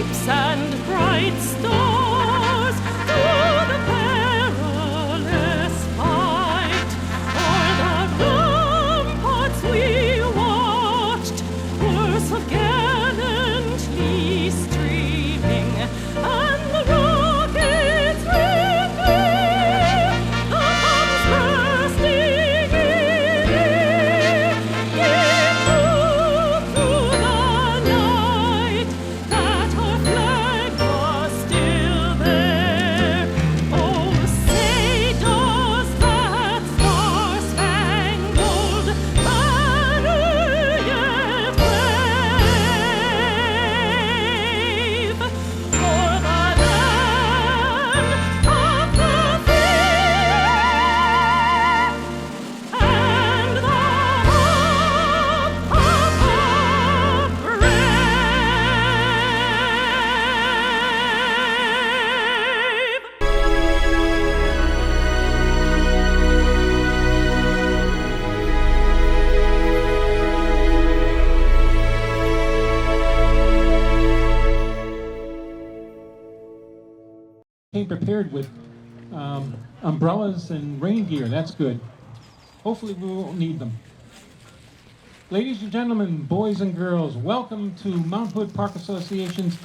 stripes and bright stars through the perilous fight. O'er the ramparts we watched, were so gallantly streaming, and the rockets ringing, the bombs bursting in air. It proved through the night that our flag was still there. Oh, say does that star-spangled banner yet wave o'er the land of the free and the hope of the brave? Came prepared with umbrellas and rain gear. That's good. Hopefully we won't need them. Ladies and gentlemen, boys and girls, welcome to Mount Hood Park Association's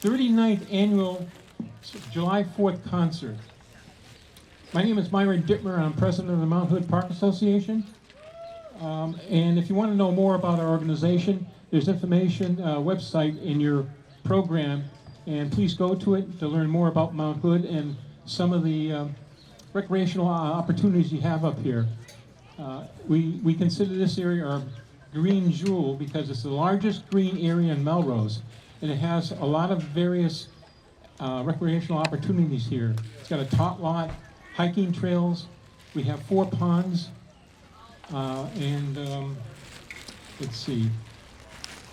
39th annual July 4th concert. My name is Myron Dittmer. I'm president of the Mount Hood Park Association. And if you want to know more about our organization, there's information website in your program, and please go to it to learn more about Mount Hood and some of the recreational opportunities you have up here. We consider this area our green jewel because it's the largest green area in Melrose, and it has a lot of various recreational opportunities here. It's got a tot lot, hiking trails. We have 4 ponds, and let's see.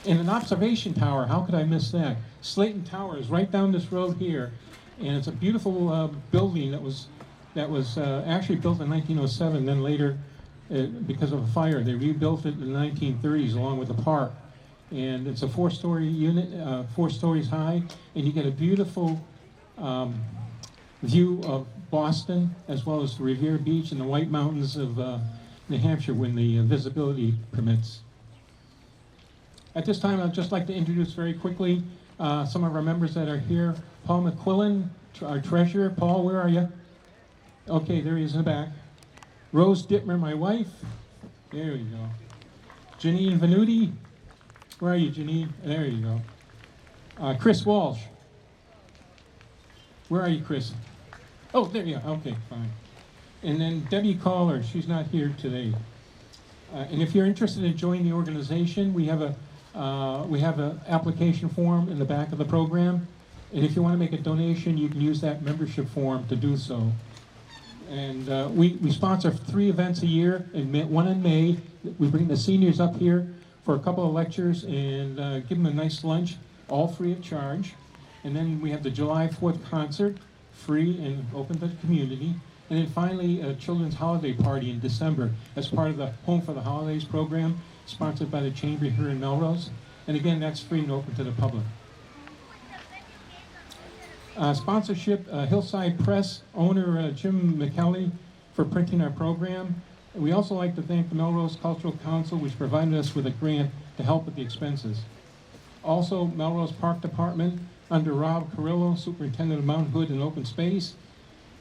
And an observation tower, how could I miss that? Slayton Tower is right down this road here, and it's a beautiful building that was actually built in 1907. Then later, because of a fire, they rebuilt it in the 1930s along with the park. And it's a 4-story unit, 4 stories high, and you get a beautiful view of Boston as well as the Revere Beach and the White Mountains of New Hampshire when the visibility permits. At this time, I'd just like to introduce very quickly some of our members that are here. Paul McQuillan, our treasurer. Paul, where are you? Okay, there he is in the back. Rose Dittmer, my wife. There you go. Janine Venuti. Where are you, Janine? There you go. Chris Walsh. Where are you, Chris? Oh, there you are. Okay, fine. And then Debbie Caller. She's not here today. And if you're interested in joining the organization, we have an application form in the back of the program, and if you want to make a donation, you can use that membership form to do so. And we sponsor 3 events a year, and one in May. We bring the seniors up here for a couple of lectures and give them a nice lunch, all free of charge. And then we have the July 4th concert, free and open to the community. And then finally, a children's holiday party in December as part of the Home for the Holidays program, sponsored by the Chamber here in Melrose. And again, that's free and open to the public. Sponsorship, Hillside Press owner Jim McKelly for printing our program. And we also like to thank the Melrose Cultural Council, which provided us with a grant to help with the expenses. Also, Melrose Park Department under Rob Carrillo, Superintendent of Mount Hood and Open Space,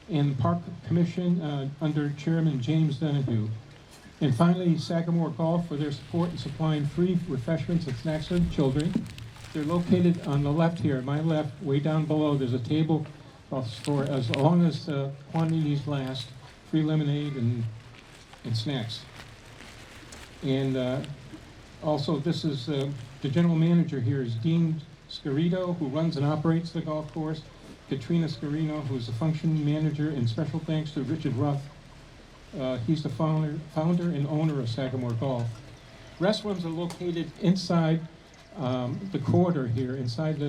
and Park Commission under Chairman James Donahue. And finally, Sagamore Golf for their support in supplying free refreshments and snacks to the children. They're located on the left here, my left, way down below. There's a table for as long as quantities last, free lemonade and snacks. And also, this is the general manager here is Dean Scarito, who runs and operates the golf course. Katrina Scarino, who's the function manager, and special thanks to Richard Ruff. He's the founder and owner of Sagamore Golf. Restrooms are located inside the corridor here. Inside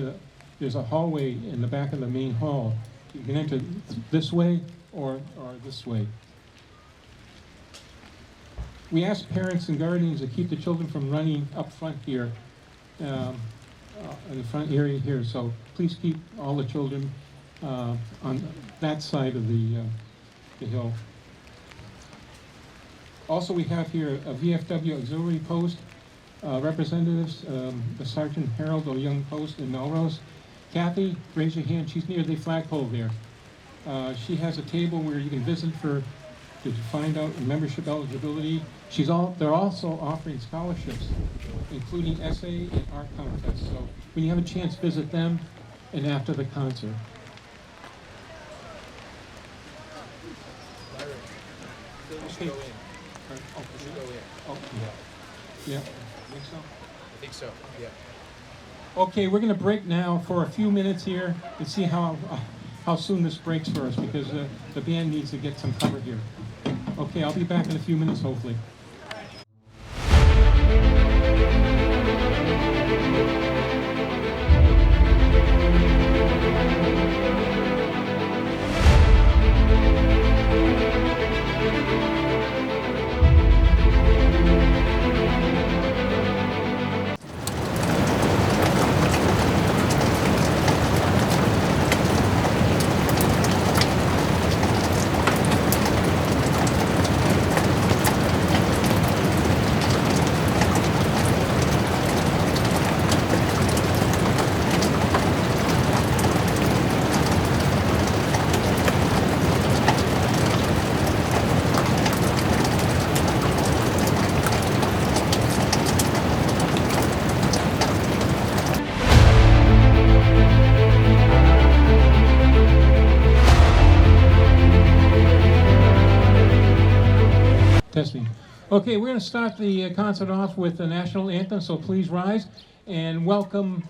there's a hallway in the back of the main hall. You can enter this way or this way. We ask parents and guardians to keep the children from running up front here. in the front area here. So please keep all the children on that side of the hill. Also, we have here a VFW auxiliary post. Representatives, the Sergeant Harold Young Post in Melrose. Kathy, raise your hand. She's near the flagpole there. She has a table where you can visit to find out membership eligibility. They're also offering scholarships, including essay and art contests. So when you have a chance, visit them and after the concert. Okay. Yeah. Think so? I think so, yeah. Okay, we're going to break now for a few minutes here and see how soon this breaks for us, because the band needs to get some cover here. Okay, I'll be back in a few minutes, hopefully. Testing. Okay, we're going to start the concert off with the national anthem, so please rise and welcome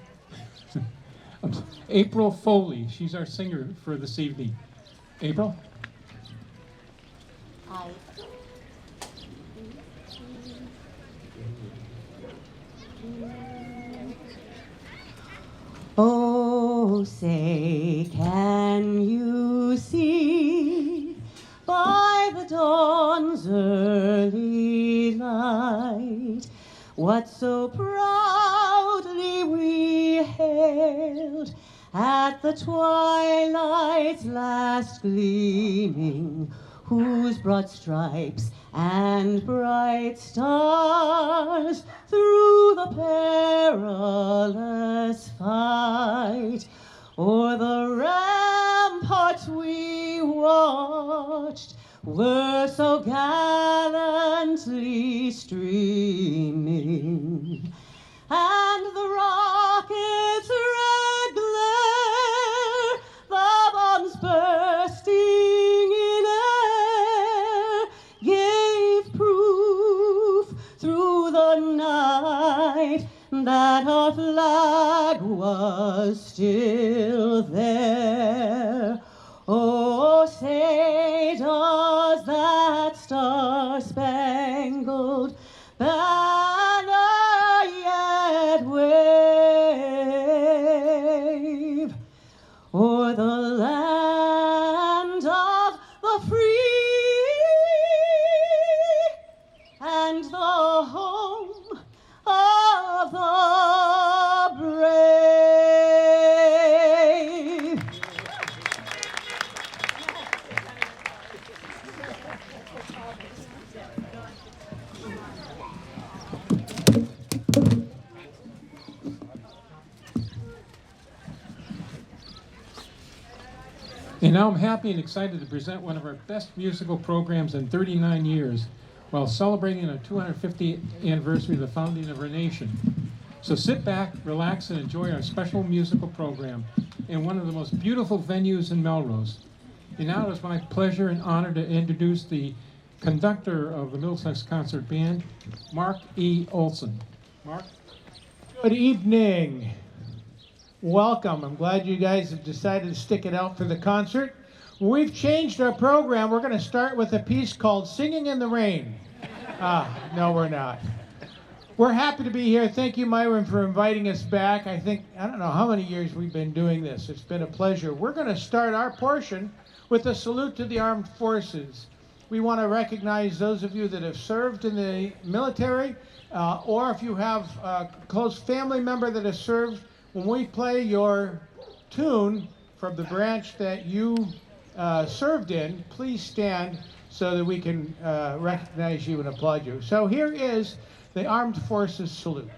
April Foley. She's our singer for this evening. April? Hi. Oh, say, can you see by the dawn's early light what so proudly we hailed at the twilight's last gleaming, whose broad stripes and bright stars through the perilous fight o'er the ramparts we watched were so gallantly streaming, and the rocket's red glare, the bombs bursting in air, gave proof through the night that our flag was still there. Oh, say, does that star-spangled banner yet wave o'er the land of the free and the home of the brave? And now I'm happy and excited to present one of our best musical programs in 39 years while celebrating the 250th anniversary of the founding of our nation. So sit back, relax, and enjoy our special musical program in one of the most beautiful venues in Melrose. And now it is my pleasure and honor to introduce the conductor of the Middlesex Concert Band, Mark E. Olson. Mark? Good evening. Welcome. I'm glad you guys have decided to stick it out for the concert. We've changed our program. We're going to start with a piece called Singing in the Rain. No, we're not. We're happy to be here. Thank you, Myron, for inviting us back. I don't know how many years we've been doing this. It's been a pleasure. We're going to start our portion with a salute to the armed forces. We want to recognize those of you that have served in the military, or if you have a close family member that has served, when we play your tune from the branch that you served in, please stand so that we can recognize you and applaud you. So here is the Armed Forces Salute.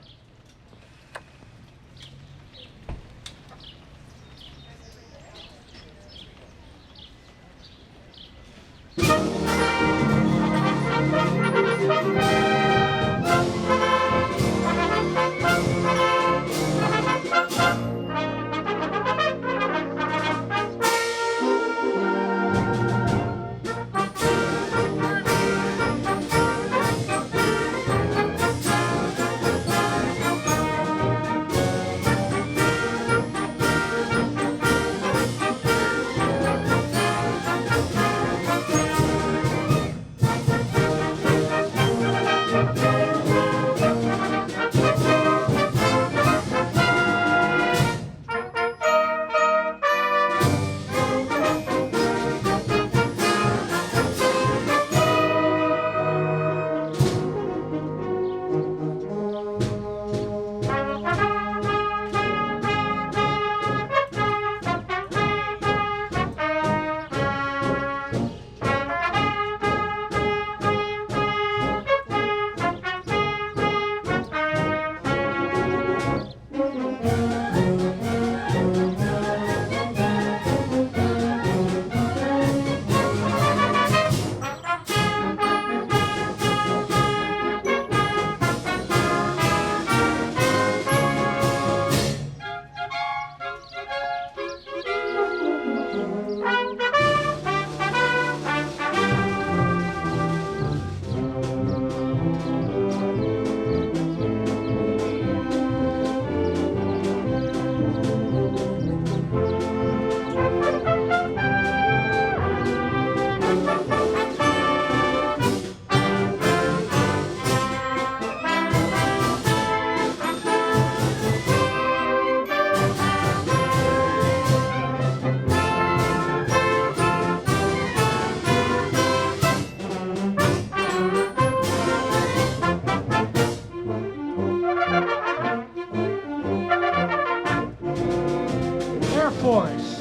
Air Force.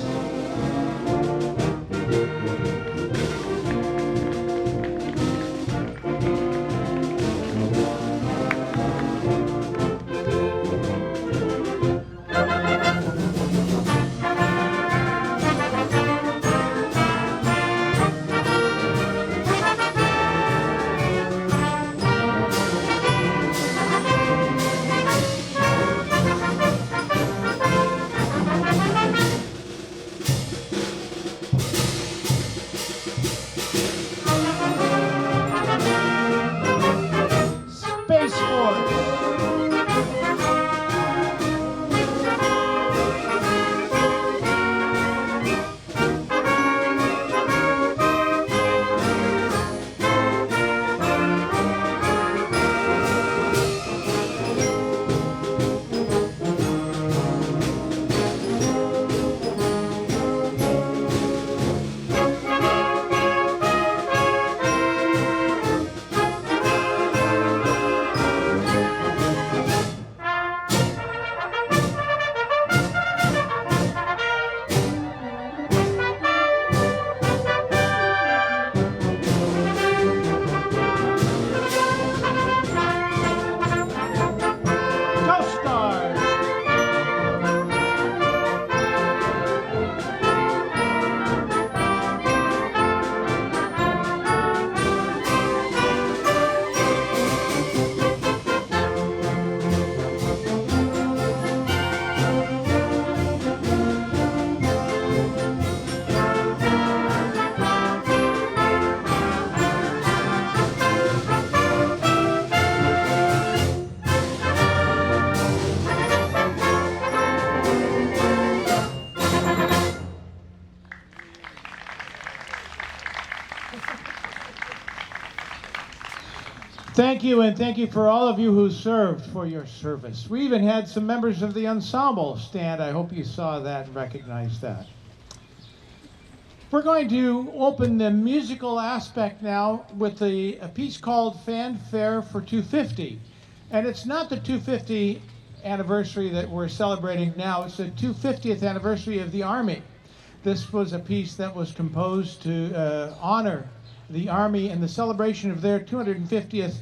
Space Force. Coast Guard. Thank you, and thank you for all of you who served for your service. We even had some members of the ensemble stand. I hope you saw that and recognized that. We're going to open the musical aspect now with a piece called Fanfare for 250. And it's not the 250 anniversary that we're celebrating now. It's the 250th anniversary of the Army. This was a piece that was composed to honor the Army and the celebration of their 250th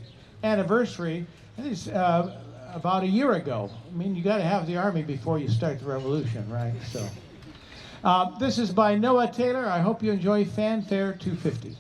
anniversary. It's about a year ago. I mean, you got to have the Army before you start the revolution, right? So, this is by Noah Taylor. I hope you enjoy Fanfare 250.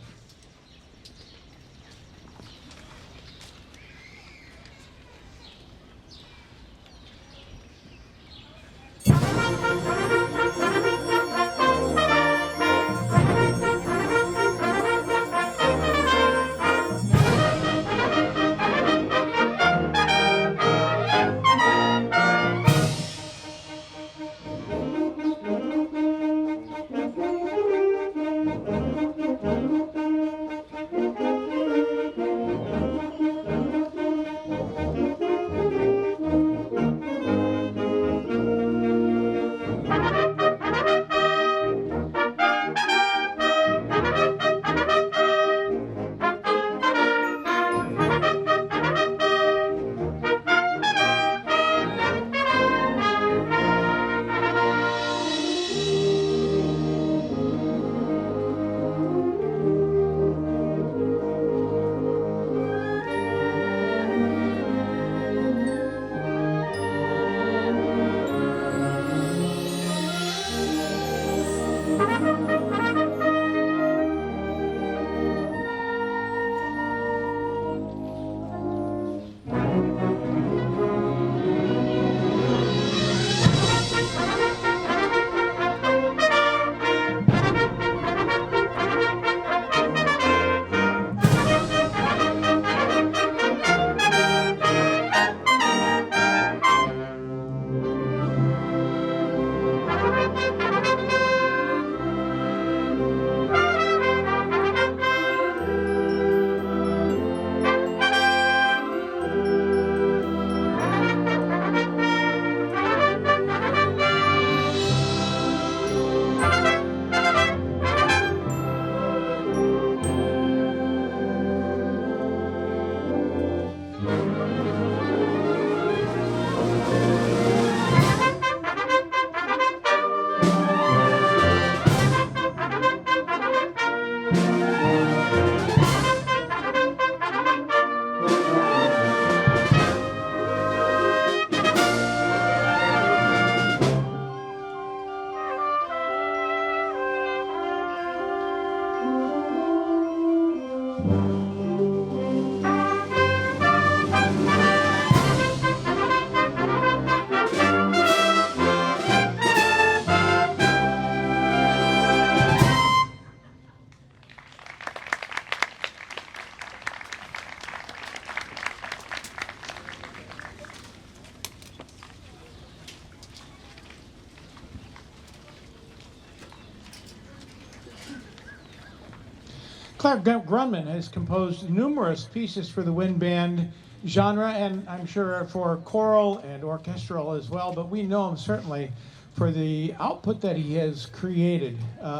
Clark Grunman has composed numerous pieces for the wind band genre, and I'm sure for choral and orchestral as well, but we know him certainly for the output that he has created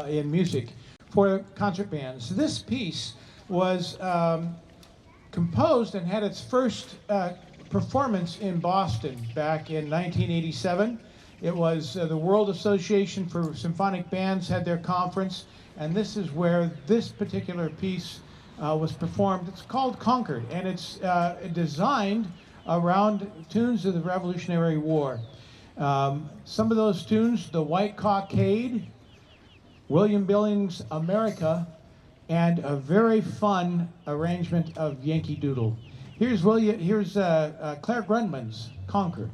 in music for concert bands. This piece was composed and had its first performance in Boston back in 1987. It was the World Association for Symphonic Bands had their conference, and this is where this particular piece was performed. It's called Concord, and it's designed around tunes of the Revolutionary War. Some of those tunes, The White Cockade, William Billings' America, and a very fun arrangement of Yankee Doodle. Here's Claire Grunman's Concord.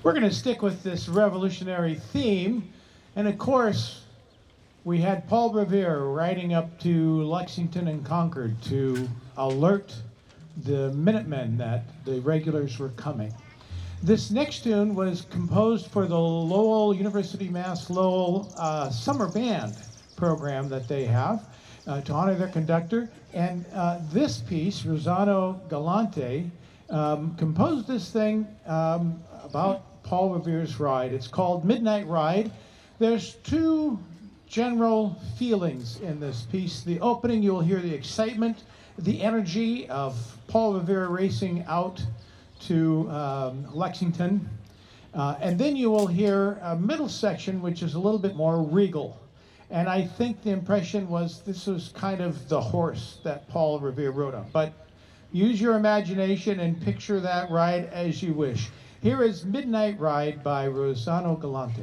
We're going to stick with this revolutionary theme. And of course, we had Paul Revere riding up to Lexington and Concord to alert the Minutemen that the regulars were coming. This next tune was composed for the Lowell, University Mass Lowell summer band program that they have to honor their conductor. And this piece, Rossano Galante, composed this thing about Paul Revere's ride. It's called Midnight Ride. There's two general feelings in this piece. The opening, you'll hear the excitement, the energy of Paul Revere racing out to Lexington. And then you will hear a middle section, which is a little bit more regal. And I think the impression was this was kind of the horse that Paul Revere rode on. But use your imagination and picture that ride as you wish. Here is Midnight Ride by Rossano Galante.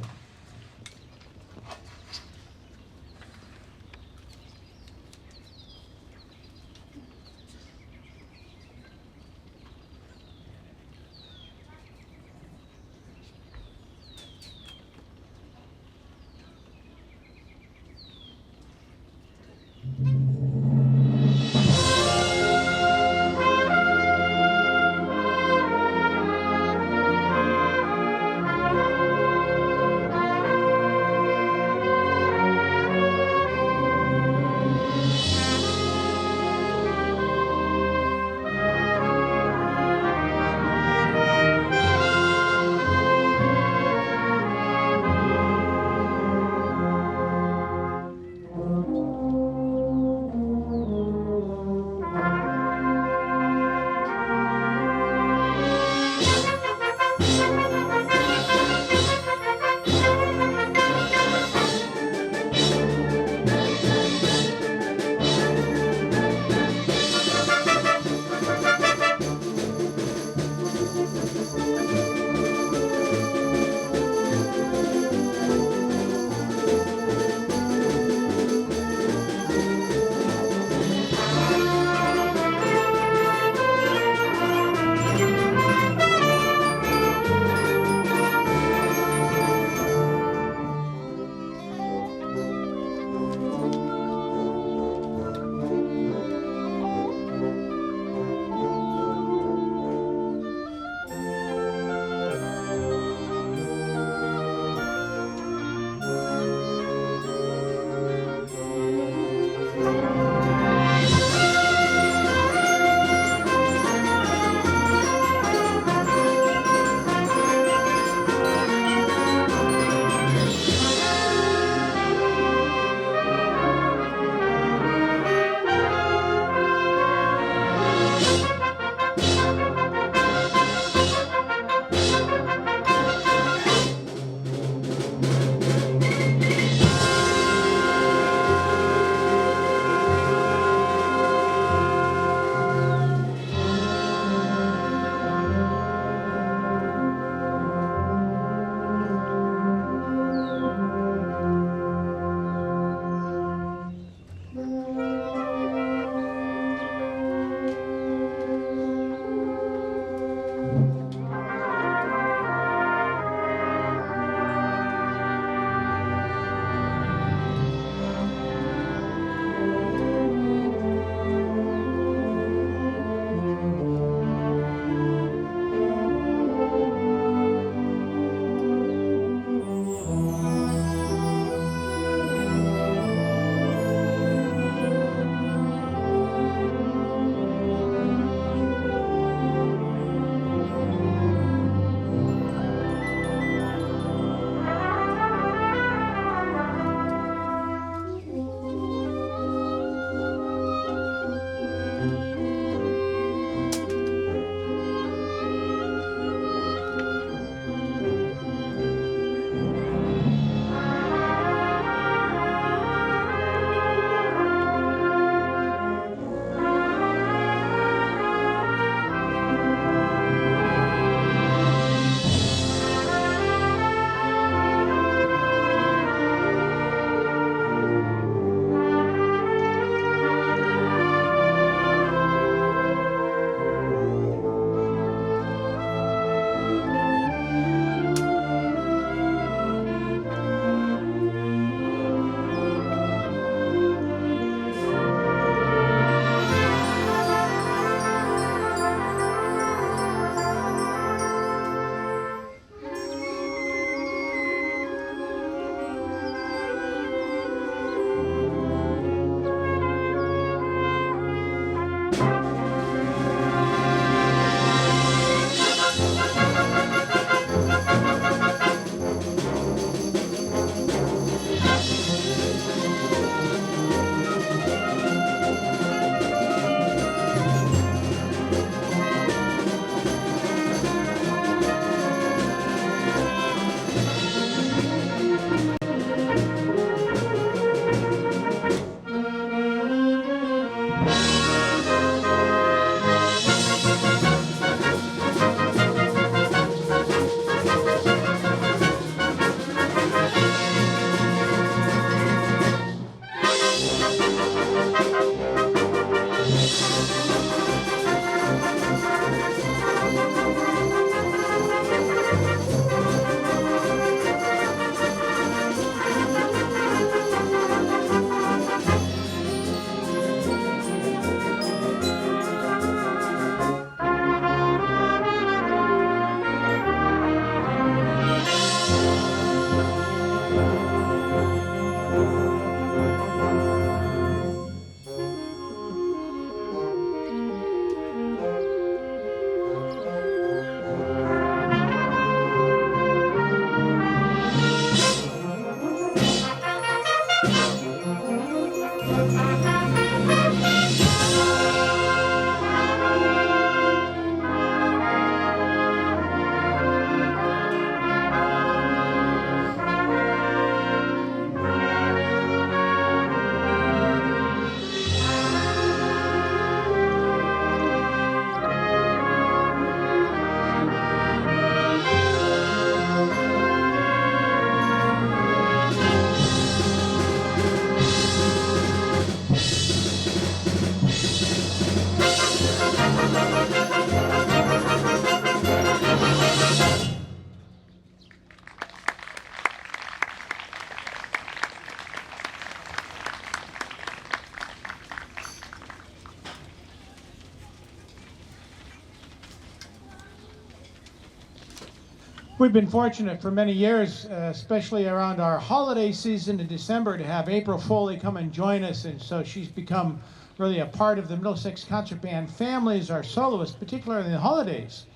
We've been fortunate for many years, especially around our holiday season in December, to have April Foley come and join us, and so she's become really a part of the Middlesex Concert Band family as our soloist, particularly in the holidays.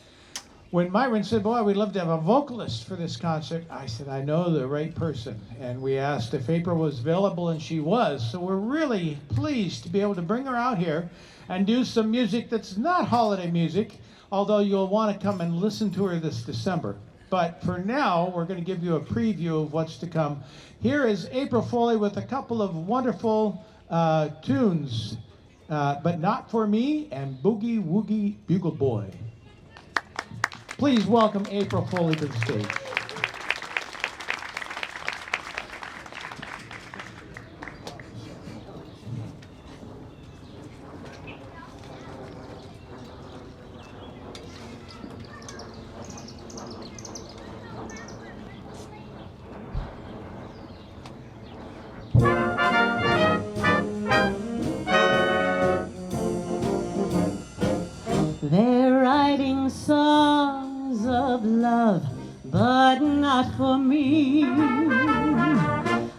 When Myron said, boy, we'd love to have a vocalist for this concert, I said, I know the right person. And we asked if April was available, and she was. So we're really pleased to be able to bring her out here and do some music that's not holiday music, although you'll want to come and listen to her this December. But for now, we're going to give you a preview of what's to come. Here is April Foley with a couple of wonderful tunes, But Not For Me and Boogie Woogie Bugle Boy. Please welcome April Foley to the stage. They're writing songs of love, but not for me.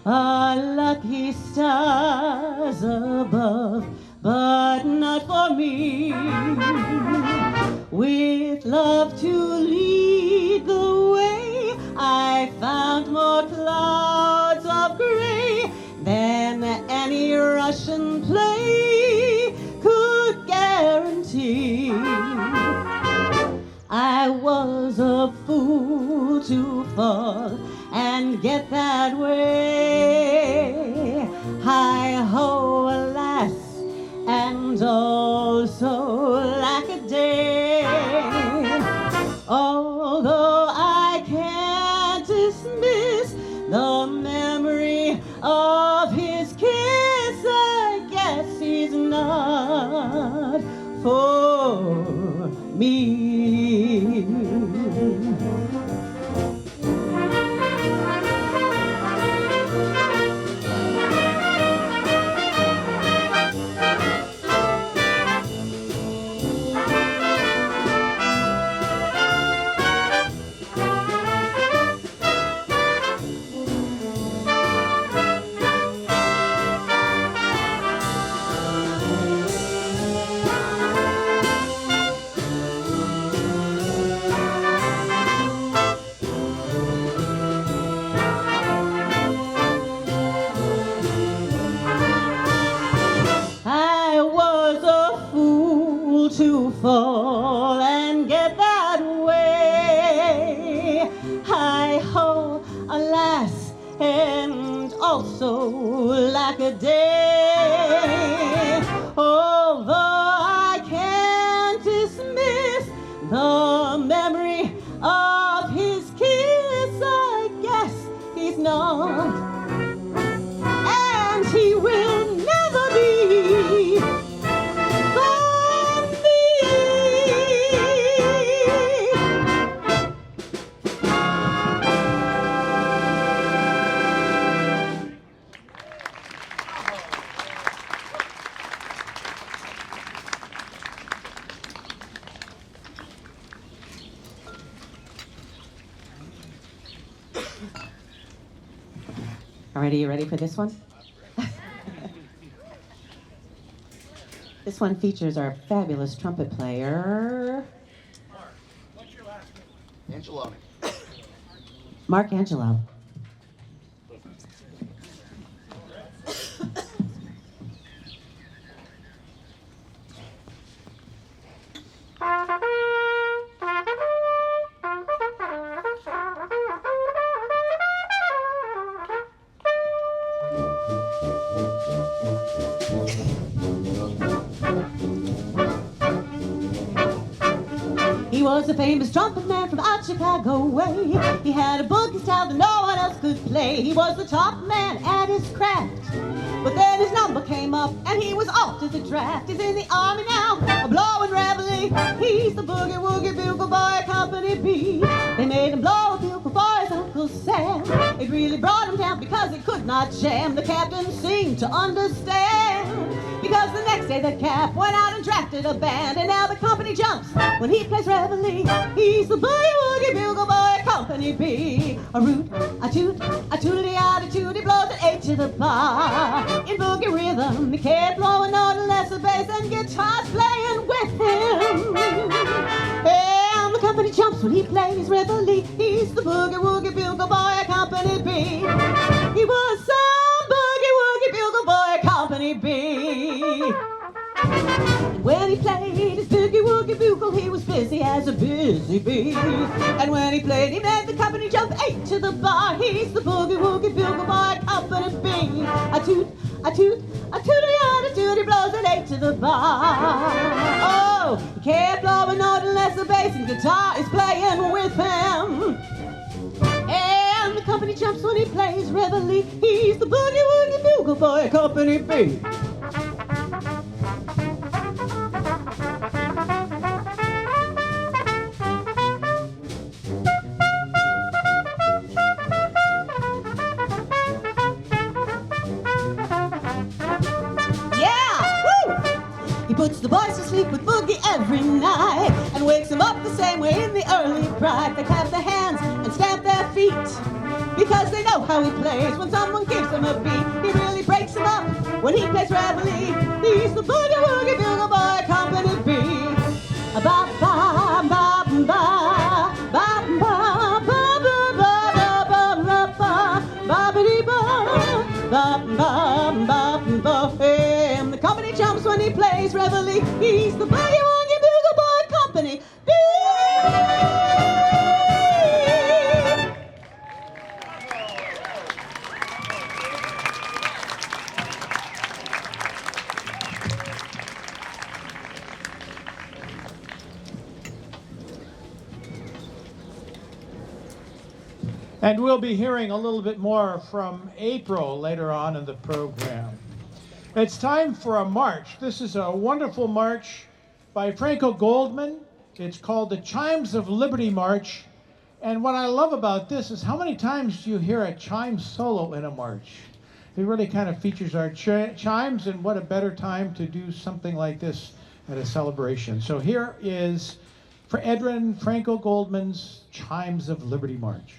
Lucky stars above, but not for me. With love to lead the way, I found more clouds of gray than any Russian play could guarantee. I was a fool to fall and get that way. Hi-ho, alas, and also lack a day. Although I can't dismiss the memory of his kiss, I guess he's not for me. To fall and get that way. Hi-ho, alas, and also lack a day. Although I can't dismiss the memory of his kiss, I guess he's not, and he will never be. Alrighty, you ready for this one? This one features our fabulous trumpet player, Mark, what's your last name? Angelo. Mark Angelo. He was a famous trumpet man from out Chicago way. He had a boogie style that no one else could play. He was the top man at his craft. But then his number came up and he was off to the draft. He's in the army now, a blowing reveille. He's the boogie woogie bugle boy, Company B. They made him blow a bugle for his Uncle Sam. It really brought him down because he could not jam. The captain seemed to understand. Because the next day the Cap went out and drafted a band, and now the company jumps when he plays reveille. He's the boogie woogie bugle boy, Company B. A root, a toot, a tootity-oddity, blows an A to the bar. In boogie rhythm, he can't blow a note unless the bass and guitar's playing with him. And the company jumps when he plays reveille. He's the boogie woogie bugle boy, Company B. He was some boogie woogie bugle boy, Company B. And when he played his boogie woogie bugle, he was busy as a busy bee. And when he played, he made the company jump 8 to the bar. He's the boogie woogie bugle boy, Company B. A toot, a toot, a tooty-oddity, blows an 8 to the bar. Oh, he can't blow a note unless the bass and guitar is playing with him. And the company jumps when he plays reveille. He's the boogie woogie bugle boy, Company B. He puts the boys to sleep with boogie every night and wakes them up the same way in the early bright. They clap their hands and stamp their feet because they know how he plays. When someone gives him a beat, he really breaks them up when he plays reveille. He's the boogie woogie bugle boy, Company B. Ba ba ba ba ba ba ba ba ba ba ba ba ba. The company jumps when he plays reveille. He's the boogie woogie bugle boy, Company B. And we'll be hearing a little bit more from April later on in the program. It's time for a march. This is a wonderful march by Franco Goldman. It's called the Chimes of Liberty March. And what I love about this is how many times do you hear a chime solo in a march? It really kind of features our chimes, and what a better time to do something like this at a celebration. So here is for Edwin Franco Goldman's Chimes of Liberty March.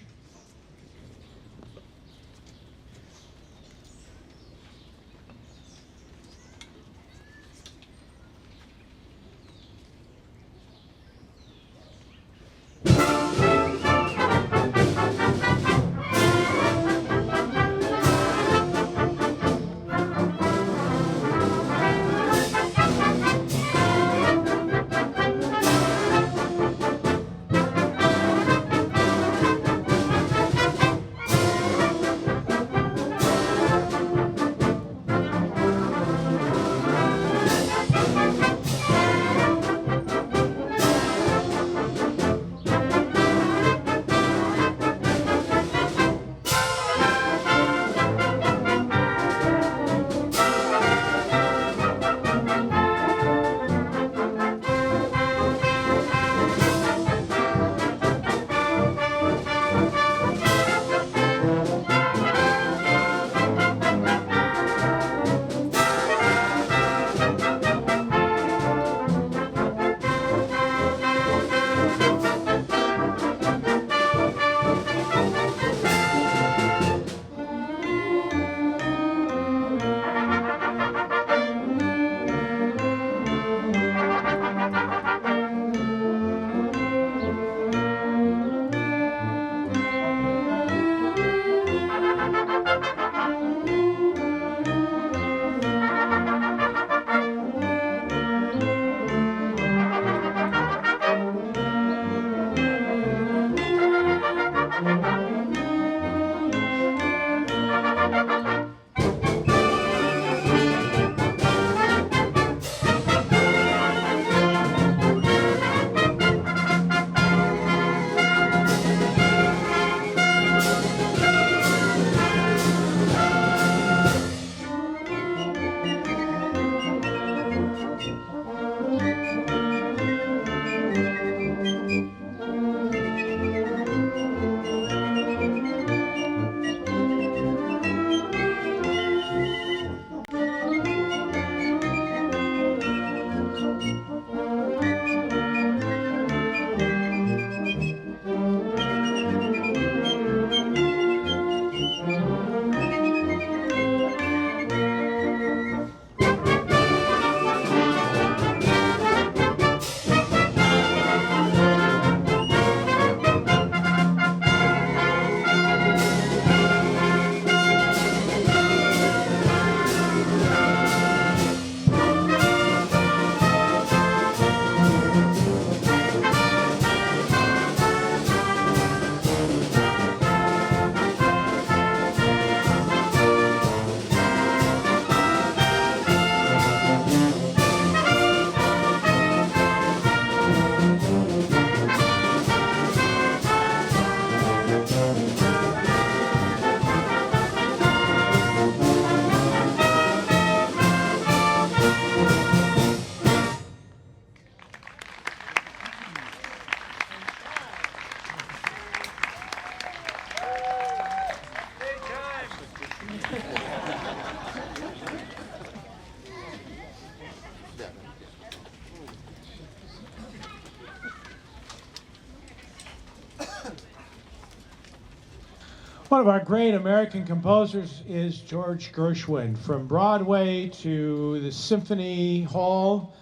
One of our great American composers is George Gershwin. From Broadway to the Symphony Hall,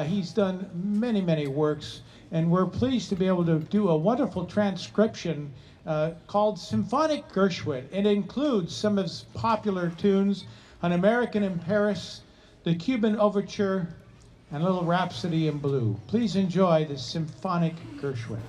he's done many, many works, and we're pleased to be able to do a wonderful transcription called Symphonic Gershwin. It includes some of his popular tunes, An American in Paris, the Cuban Overture, and a little Rhapsody in Blue. Please enjoy the Symphonic Gershwin.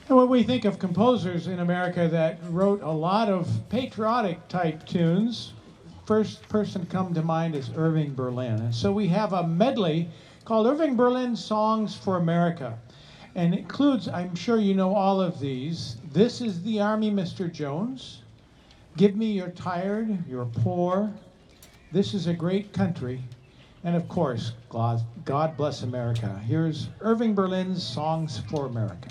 And when we think of composers in America that wrote a lot of patriotic type tunes, first person to come to mind is Irving Berlin. And so we have a medley called Irving Berlin Songs for America. And it includes, I'm sure you know all of these. This is the Army, Mr. Jones. Give me You're Tired, You're Poor. This is a Great Country. And of course, God Bless America. Here's Irving Berlin's Songs for America.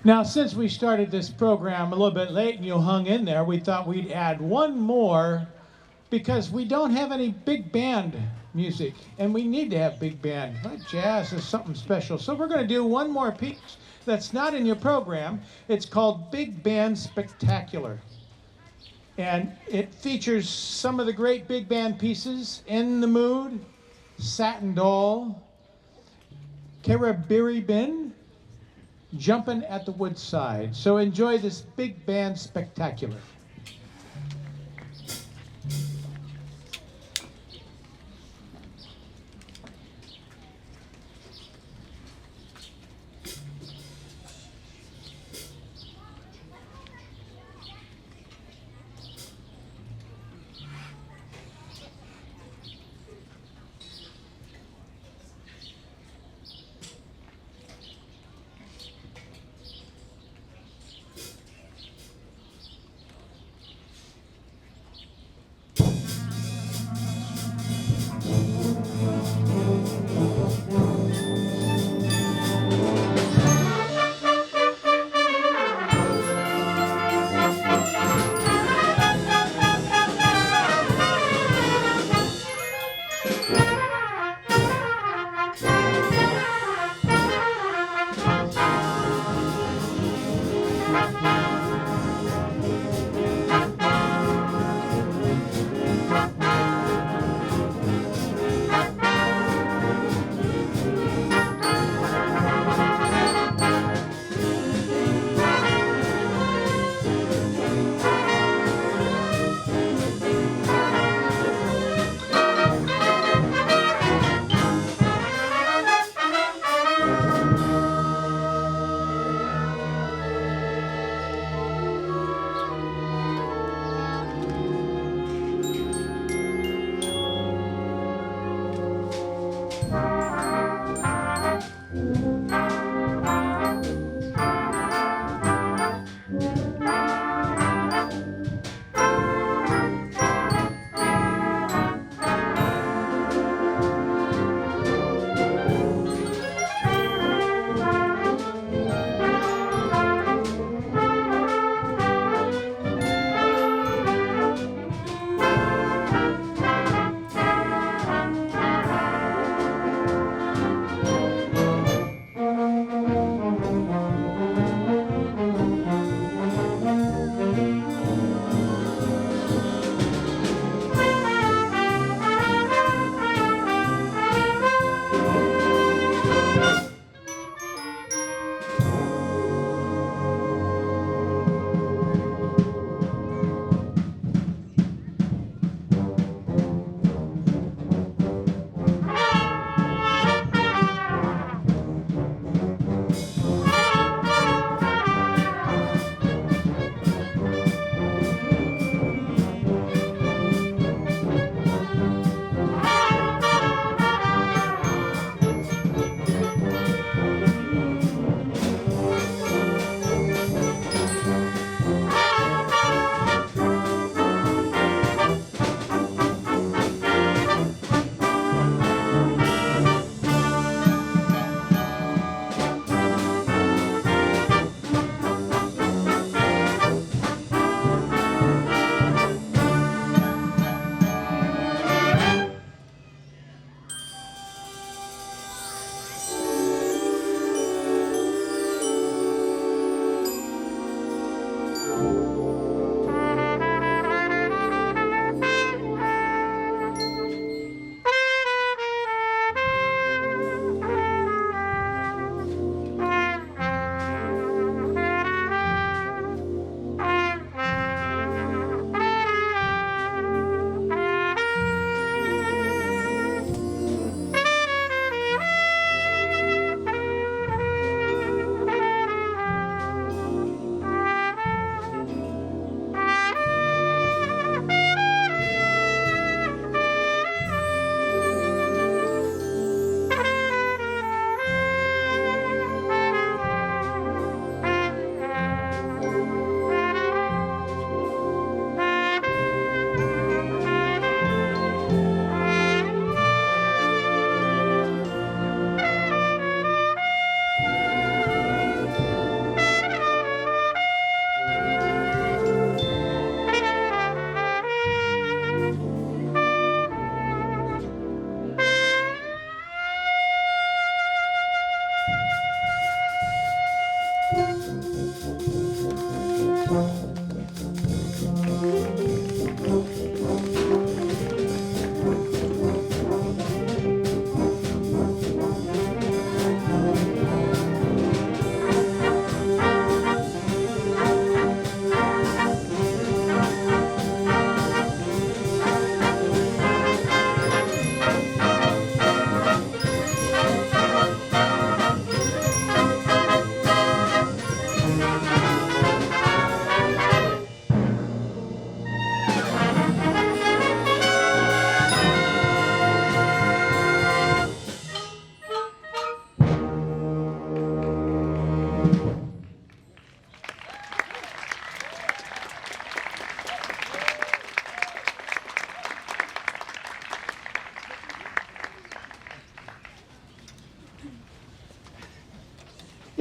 Now, since we started this program a little bit late and you hung in there, we thought we'd add one more because we don't have any big band music, and we need to have big band. Like jazz is something special. So we're going to do one more piece that's not in your program. It's called Big Band Spectacular. And it features some of the great big band pieces: In the Mood, Satin Doll, Caribbean, Jumpin' at the Woodside. So enjoy this Big Band Spectacular.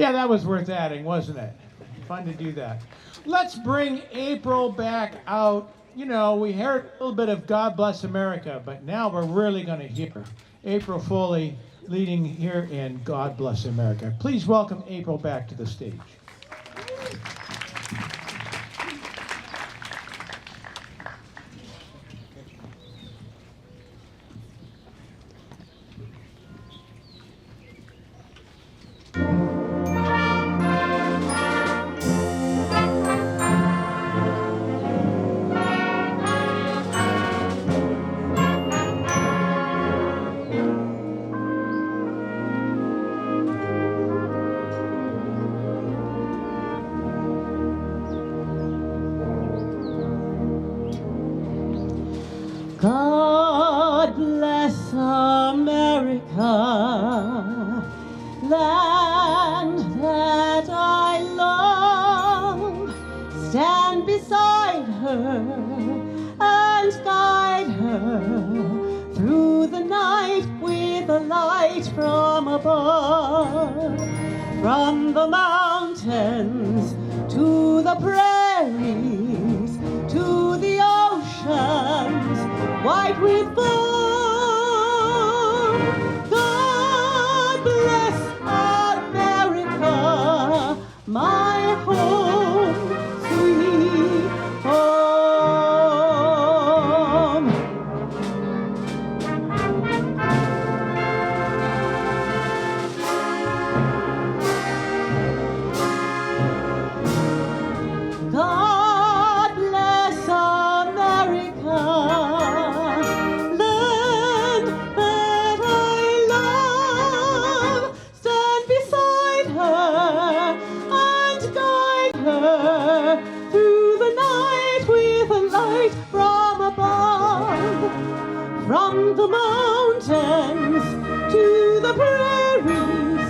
Yeah, that was worth adding, wasn't it? Fun to do that. Let's bring April back out. You know, we heard a little bit of God Bless America, but now we're really going to hear April Foley leading here in God Bless America. Please welcome April back to the stage. God bless America, land that I love. Stand beside her and guide her through the night with a light from above. From the mountains to the prairies to the oceans white with foam. God bless America, my home, sweet home. God bless America, land that I love. Stand beside her and guide her through the night with a light from above. From the mountains to the prairies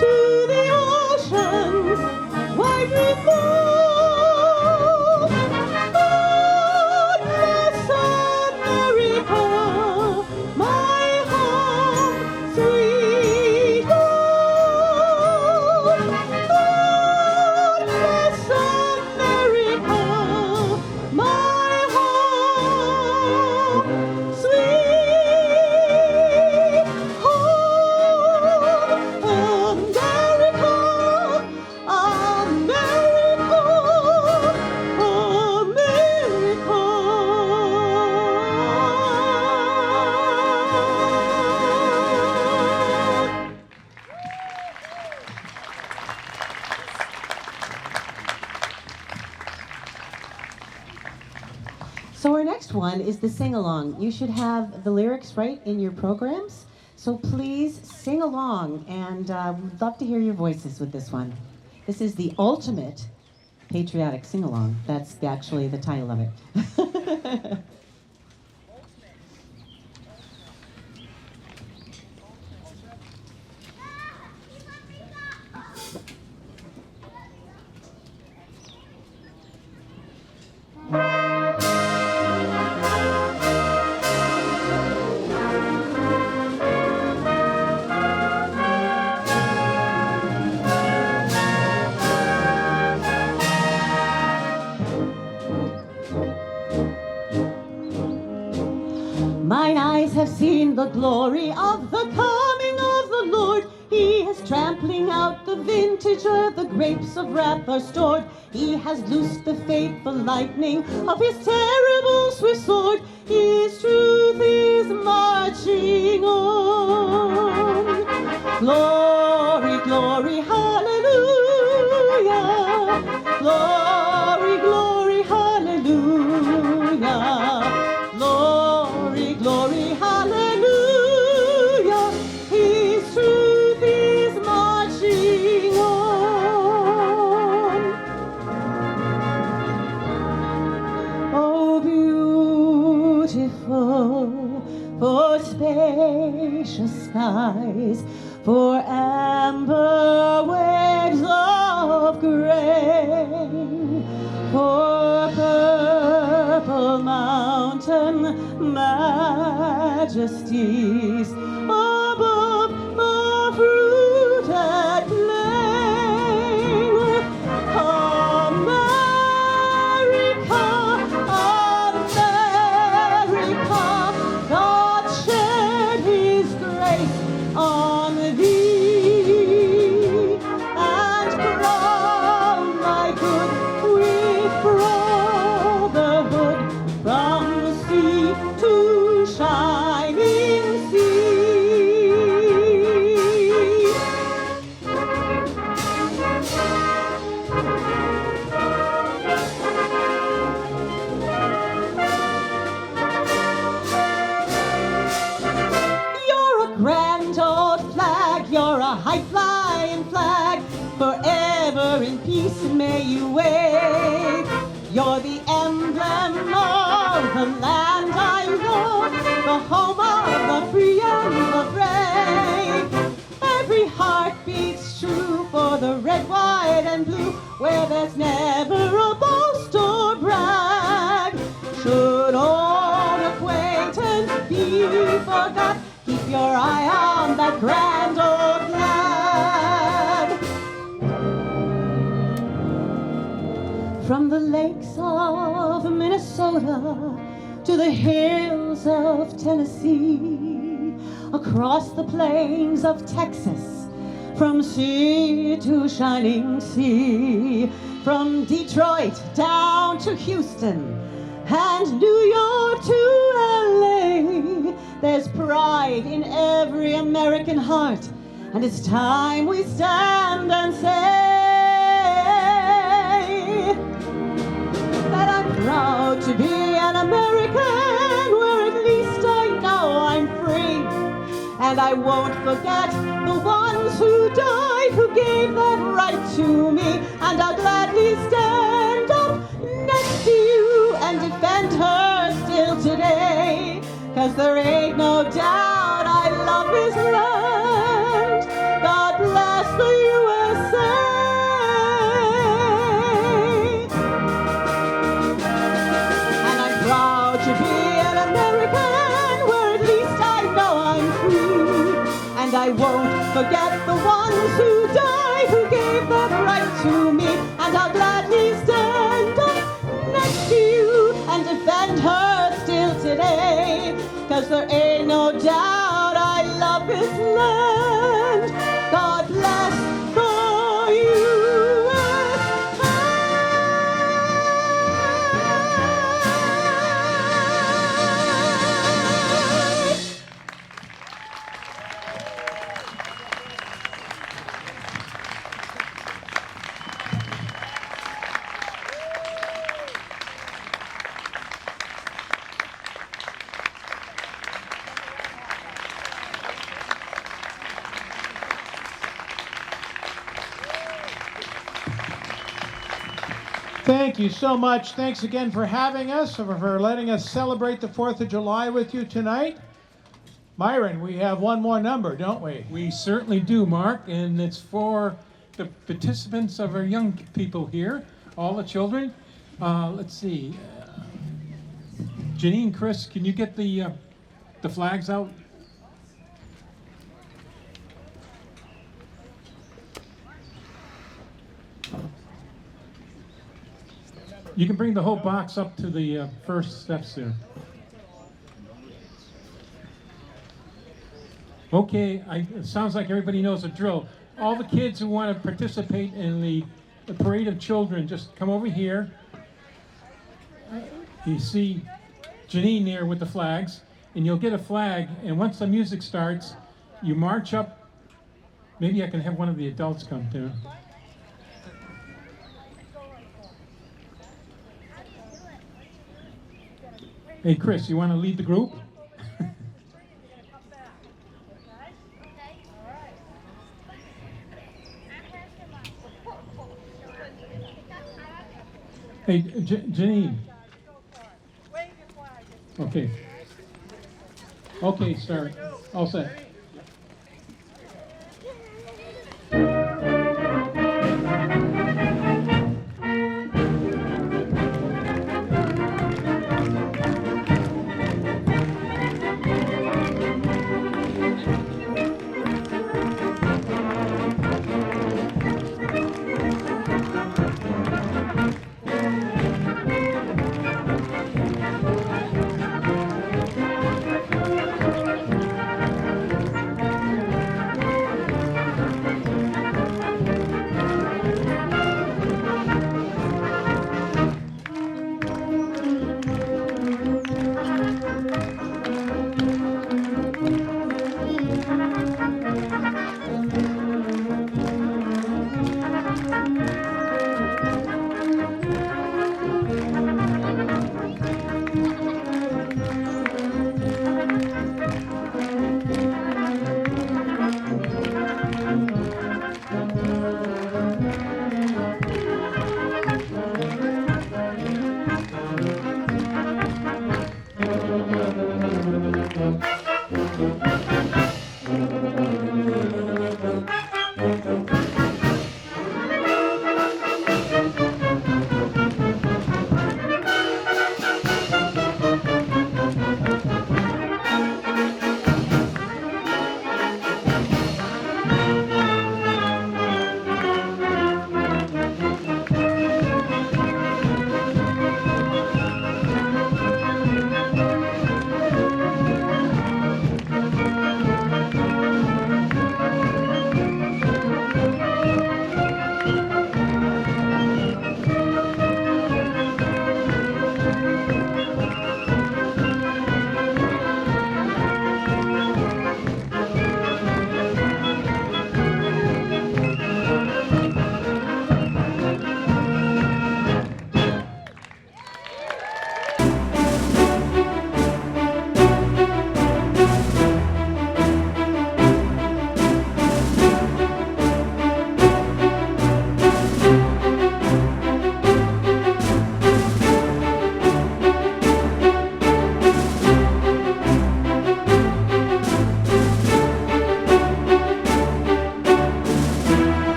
to the oceans wide with foam. God bless America, my home, sweet home. God bless America, my home, sweet home. America, So our next one is the sing-along. You should have the lyrics right in your programs. So please sing along, and we'd love to hear your voices with this one. This is the ultimate patriotic sing-along. That's actually the title of it. Mine eyes have seen the glory of the coming of the Lord. He is trampling out the vintage where the grapes of wrath are stored. He has loosed the fateful lightning of his terrible swift sword. His truth is marching on. Glory, glory, hallelujah. Glory, glory, hallelujah. Glory, glory, hallelujah. His truth is marching on. Oh, beautiful for spacious skies, for amber waves of grain, for purple mountain majesties above the fruited plain. you wave. You're the emblem of the land I love, the home of the free and the brave. Every heart beats true for the red, white, and blue, where there's never a boast or brag. Should old acquaintance be forgot, keep your eye on that grand old flag. From the lakes of Minnesota to the hills of Tennessee, across the plains of Texas, from sea to shining sea, from Detroit down to Houston and New York to LA, there's pride in every American heart, and it's time we stand and say that I'm proud to be an American, where at least I know I'm free. And I won't forget the ones who died, who gave that right to me. And I'll gladly stand up next to you and defend her still today. 'Cause there ain't no doubt I love this land. God bless the USA. And I'm proud to be an American, where at least I know I'm free. And I won't forget the ones who died, who gave that right to me. And I'll gladly stand up next to you and defend her still today. 'Cause there ain't no doubt I love this land. God bless the USA. Thank you so much. Thanks again for having us, for letting us celebrate the 4th of July with you tonight. Myron, we have one more number, don't we? We certainly do, Mark, and it's for the participants of our young people here, all the children. Let's see. Janine, Chris, can you get the flags out? You can bring the whole box up to the first steps there. Okay, it sounds like everybody knows the drill. All the kids who want to participate in the parade of children, just come over here. You see Janine there with the flags, and you'll get a flag, and once the music starts, you march up. Maybe I can have one of the adults come too. Hey, Chris, you want to lead the group? Hey, Janine. Okay. Okay, start. All set.